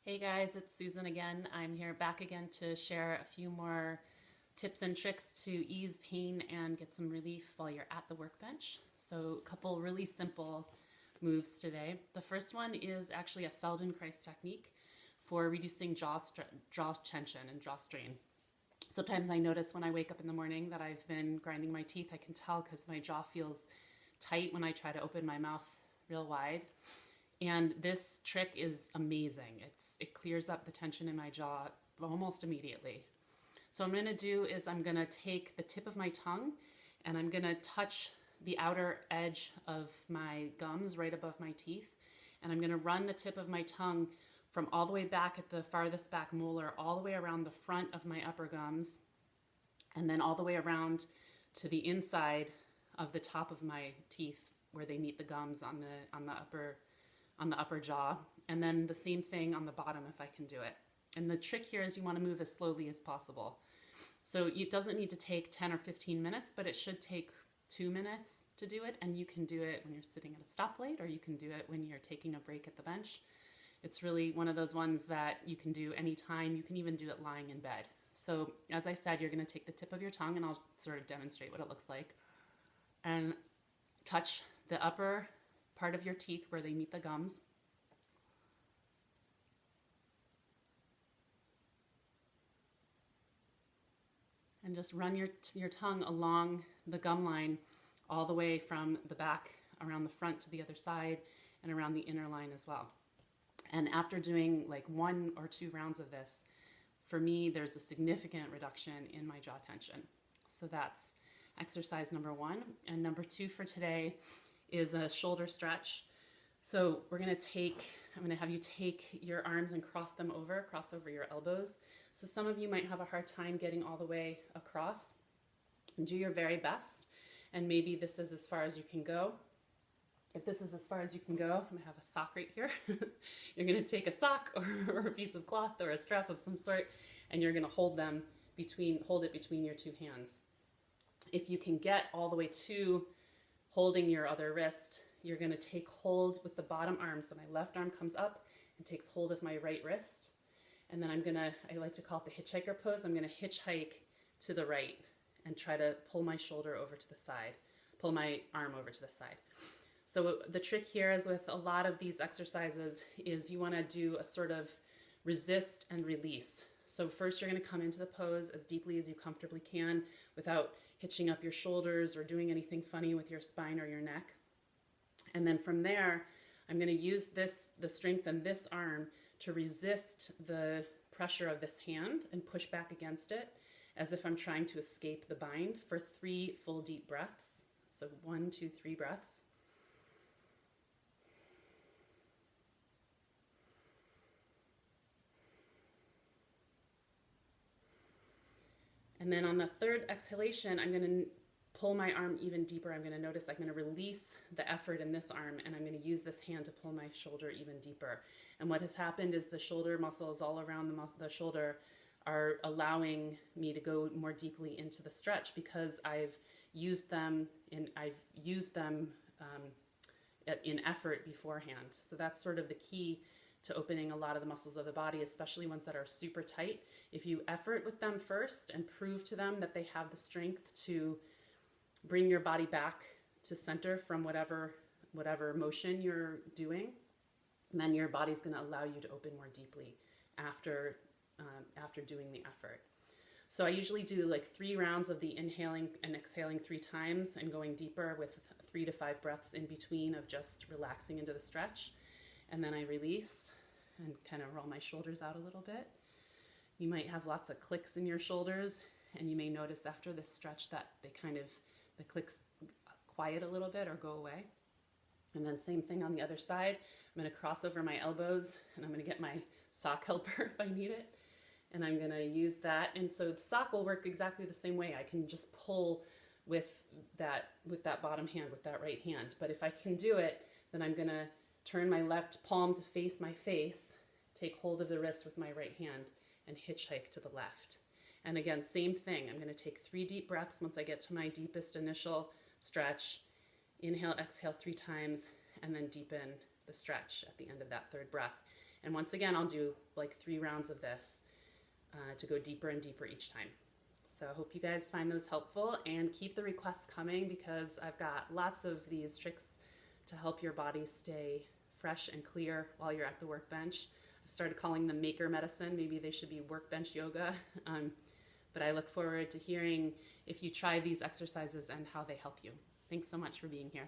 Hey guys, it's Susan again. I'm here back again to share a few more tips and tricks to ease pain and get some relief while you're at the workbench. So a couple really simple moves today. The first one is actually a Feldenkrais technique for reducing jaw tension and jaw strain. Sometimes I notice when I wake up in the morning that I've been grinding my teeth. I can tell because my jaw feels tight when I try to open my mouth real wide. And this trick is amazing. It clears up the tension in my jaw almost immediately. So what I'm gonna do is I'm gonna take the tip of my tongue and I'm gonna touch the outer edge of my gums right above my teeth. And I'm gonna run the tip of my tongue from all the way back at the farthest back molar, all the way around the front of my upper gums, and then all the way around to the inside of the top of my teeth where they meet the gums on the upper jaw, and then the same thing on the bottom if I can do it. And the trick here is you want to move as slowly as possible. So it doesn't need to take 10 or 15 minutes, but it should take 2 minutes to do it, and you can do it when you're sitting at a stoplight or you can do it when you're taking a break at the bench. It's really one of those ones that you can do anytime. You can even do it lying in bed. So as I said, you're going to take the tip of your tongue, and I'll sort of demonstrate what it looks like, and touch the upper part of your teeth where they meet the gums. And just run your tongue along the gum line all the way from the back around the front to the other side and around the inner line as well. And after doing like 1 or 2 rounds of this, for me, there's a significant reduction in my jaw tension. So that's exercise number 1. And number 2 for today is a shoulder stretch. So I'm going to have you take your arms and cross over your elbows. So some of you might have a hard time getting all the way across. And do your very best. And maybe this is as far as you can go. If this is as far as you can go, I'm going to have a sock right here. You're going to take a sock or a piece of cloth or a strap of some sort, and you're going to hold it between your 2 hands. If you can get all the way to holding your other wrist, you're going to take hold with the bottom arm. So my left arm comes up and takes hold of my right wrist. And then I like to call it the hitchhiker pose. I'm going to hitchhike to the right and try to pull my shoulder over to the side, pull my arm over to the side. So the trick here is with a lot of these exercises is you want to do a sort of resist and release. So first you're going to come into the pose as deeply as you comfortably can without hitching up your shoulders or doing anything funny with your spine or your neck. And then from there, I'm going to use the strength in this arm to resist the pressure of this hand and push back against it as if I'm trying to escape the bind for 3 full deep breaths. So 1, 2, 3 breaths. And then on the 3rd exhalation, I'm going to pull my arm even deeper. I'm going to notice I'm going to release the effort in this arm, and I'm going to use this hand to pull my shoulder even deeper. And what has happened is the shoulder muscles all around the shoulder are allowing me to go more deeply into the stretch because I've used them in effort beforehand. So that's sort of the key to opening a lot of the muscles of the body, especially ones that are super tight. If you effort with them first and prove to them that they have the strength to bring your body back to center from whatever motion you're doing, then your body's going to allow you to open more deeply after doing the effort. So I usually do like 3 rounds of the inhaling and exhaling 3 times and going deeper with 3 to 5 breaths in between of just relaxing into the stretch. And then I release and kind of roll my shoulders out a little bit. You might have lots of clicks in your shoulders, and you may notice after this stretch that the clicks quiet a little bit or go away. And then same thing on the other side. I'm going to cross over my elbows, and I'm going to get my sock helper if I need it. And I'm going to use that. And so the sock will work exactly the same way. I can just pull with that bottom hand, with that right hand. But if I can do it, then I'm going to turn my left palm to face my face, take hold of the wrist with my right hand, and hitchhike to the left. And again, same thing. I'm going to take 3 deep breaths once I get to my deepest initial stretch. Inhale, exhale 3 times, and then deepen the stretch at the end of that 3rd breath. And once again, I'll do like 3 rounds of this to go deeper and deeper each time. So I hope you guys find those helpful, and keep the requests coming, because I've got lots of these tricks to help your body stay fresh and clear while you're at the workbench. I've started calling them maker medicine. Maybe they should be workbench yoga. But I look forward to hearing if you try these exercises and how they help you. Thanks so much for being here.